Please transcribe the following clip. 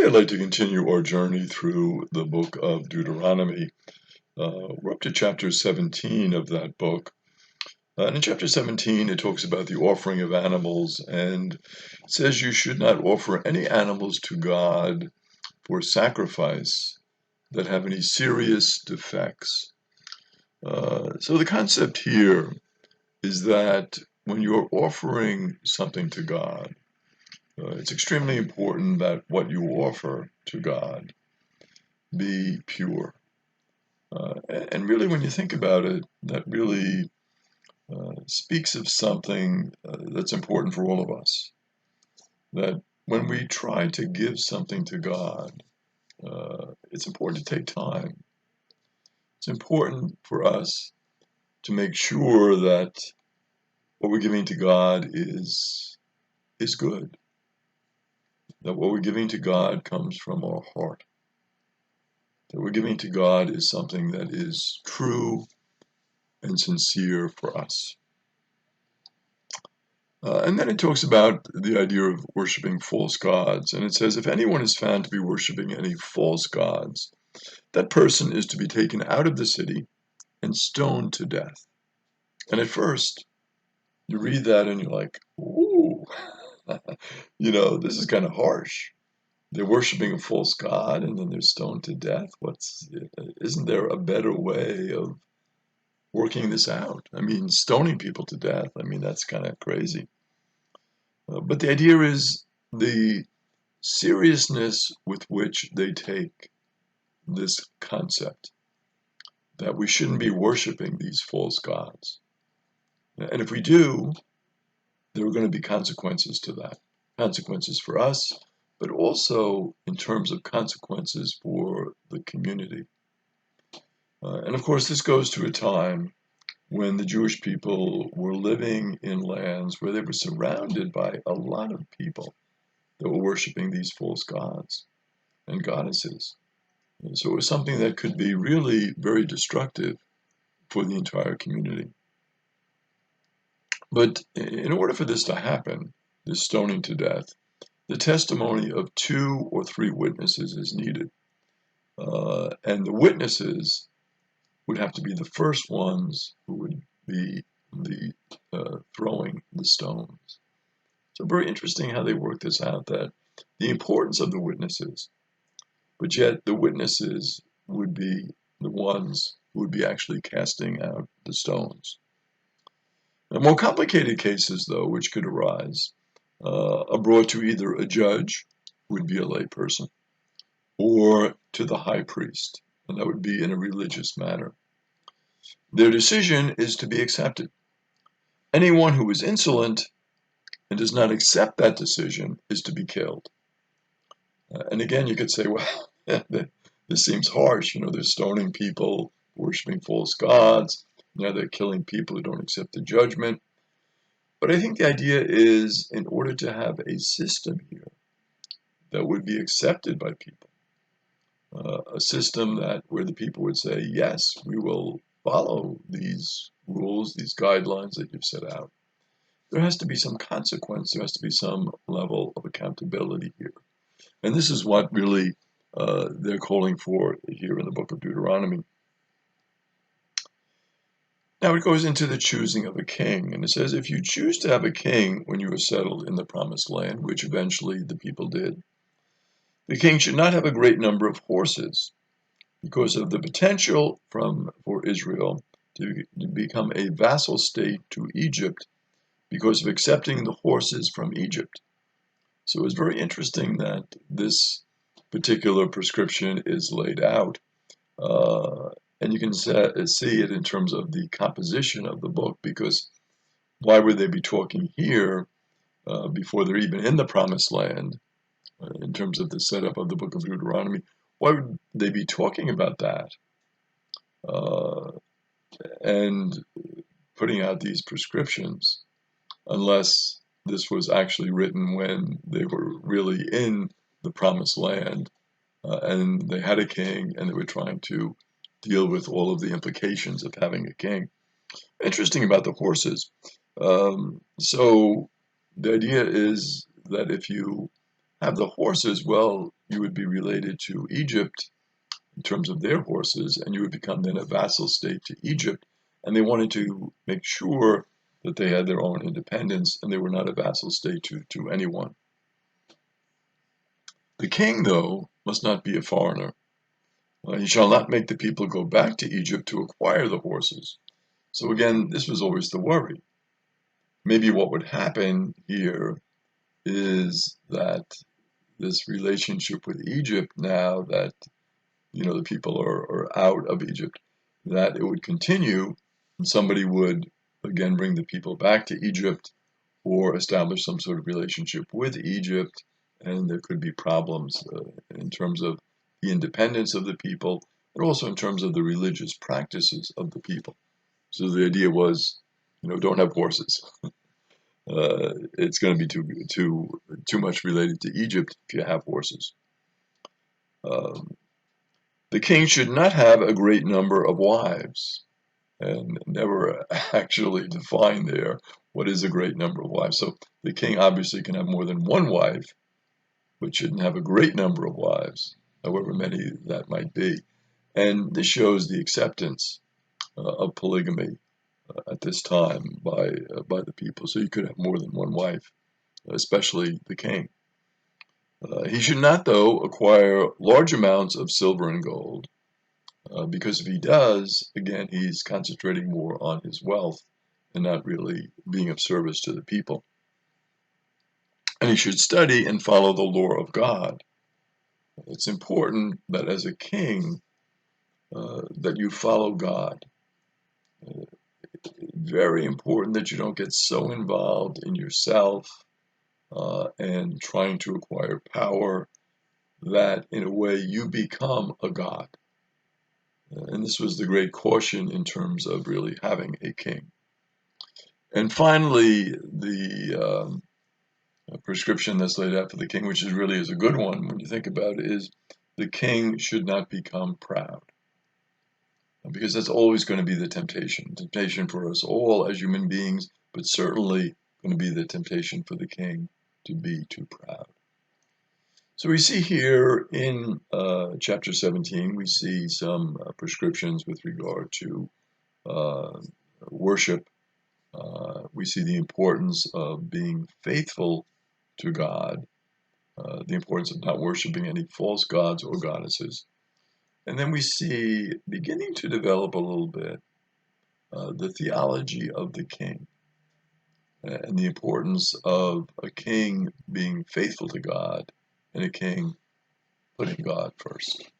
Today I'd like to continue our journey through the book of Deuteronomy. We're up to chapter 17 of that book. And in chapter 17, it talks about the offering of animals and says you should not offer any animals to God for sacrifice that have any serious defects. So the concept here is that when you're offering something to God, it's extremely important that what you offer to God be pure. And really, when you think about it, that really speaks of something that's important for all of us. That when we try to give something to God, it's important to take time. It's important for us to make sure that what we're giving to God is good. That what we're giving to God comes from our heart. That we're giving to God is something that is true and sincere for us. And then it talks about the idea of worshiping false gods. And it says, if anyone is found to be worshiping any false gods, that person is to be taken out of the city and stoned to death. And at first, you read that and you're like, ooh, this is kind of harsh. They're worshiping a false god and then they're stoned to death. Isn't there a better way of working this out? I mean, stoning people to death, that's kind of crazy. But the idea is the seriousness with which they take this concept, that we shouldn't be worshiping these false gods. And if we do, there are going to be consequences to that. Consequences for us, but also in terms of consequences for the community. And of course, this goes to a time when the Jewish people were living in lands where they were surrounded by a lot of people that were worshiping these false gods and goddesses. And so it was something that could be really very destructive for the entire community. But in order for this to happen, this stoning to death, the testimony of 2 or 3 witnesses is needed. And the witnesses would have to be the first ones who would be the throwing the stones. So very interesting how they work this out, that the importance of the witnesses, but yet the witnesses would be the ones who would be actually casting out the stones. Now, more complicated cases, though, which could arise, are brought to either a judge, who would be a layperson, or to the high priest, and that would be in a religious matter. Their decision is to be accepted. Anyone who is insolent and does not accept that decision is to be killed. And again, you could say, well, this seems harsh. They're stoning people, worshiping false gods. Now they're killing people who don't accept the judgment. But I think the idea is, in order to have a system here that would be accepted by people, a system where the people would say, yes, we will follow these rules, these guidelines that you've set out, there has to be some consequence. There has to be some level of accountability here. And this is what really they're calling for here in the book of Deuteronomy. Now it goes into the choosing of a king, and it says, if you choose to have a king when you are settled in the promised land, which eventually the people did, the king should not have a great number of horses, because of the potential for Israel to become a vassal state to Egypt because of accepting the horses from Egypt. So it's very interesting that this particular prescription is laid out. And you can see it in terms of the composition of the book, because why would they be talking here before they're even in the promised land, in terms of the setup of the book of Deuteronomy? Why would they be talking about that and putting out these prescriptions unless this was actually written when they were really in the promised land and they had a king and they were trying to deal with all of the implications of having a king? Interesting about the horses. So the idea is that if you have the horses, well, you would be related to Egypt in terms of their horses, and you would become then a vassal state to Egypt. And they wanted to make sure that they had their own independence and they were not a vassal state to anyone. The king, though, must not be a foreigner. He shall not make the people go back to Egypt to acquire the horses. So again, this was always the worry. Maybe what would happen here is that this relationship with Egypt, now that the people are out of Egypt, that it would continue and somebody would again bring the people back to Egypt or establish some sort of relationship with Egypt, and there could be problems in terms of the independence of the people, but also in terms of the religious practices of the people. So the idea was, don't have horses. It's going to be too much related to Egypt if you have horses. The king should not have a great number of wives, and never actually define there what is a great number of wives. So the king obviously can have more than one wife, but shouldn't have a great number of wives, however many that might be. And this shows the acceptance of polygamy at this time by the people. So you could have more than one wife, especially the king. He should not, though, acquire large amounts of silver and gold, because if he does, again, he's concentrating more on his wealth and not really being of service to the people. And he should study and follow the law of God. It's important that as a king, that you follow God. Very important that you don't get so involved in yourself and trying to acquire power that in a way you become a god. And this was the great caution in terms of really having a king. And finally, the prescription that's laid out for the king, which really is a good one when you think about it, is the king should not become proud. Because that's always going to be the temptation for us all as human beings, but certainly going to be the temptation for the king to be too proud. So we see here in chapter 17, we see some prescriptions with regard to worship. We see the importance of being faithful to God, the importance of not worshiping any false gods or goddesses. And then we see, beginning to develop a little bit, the theology of the king and the importance of a king being faithful to God and a king putting God first.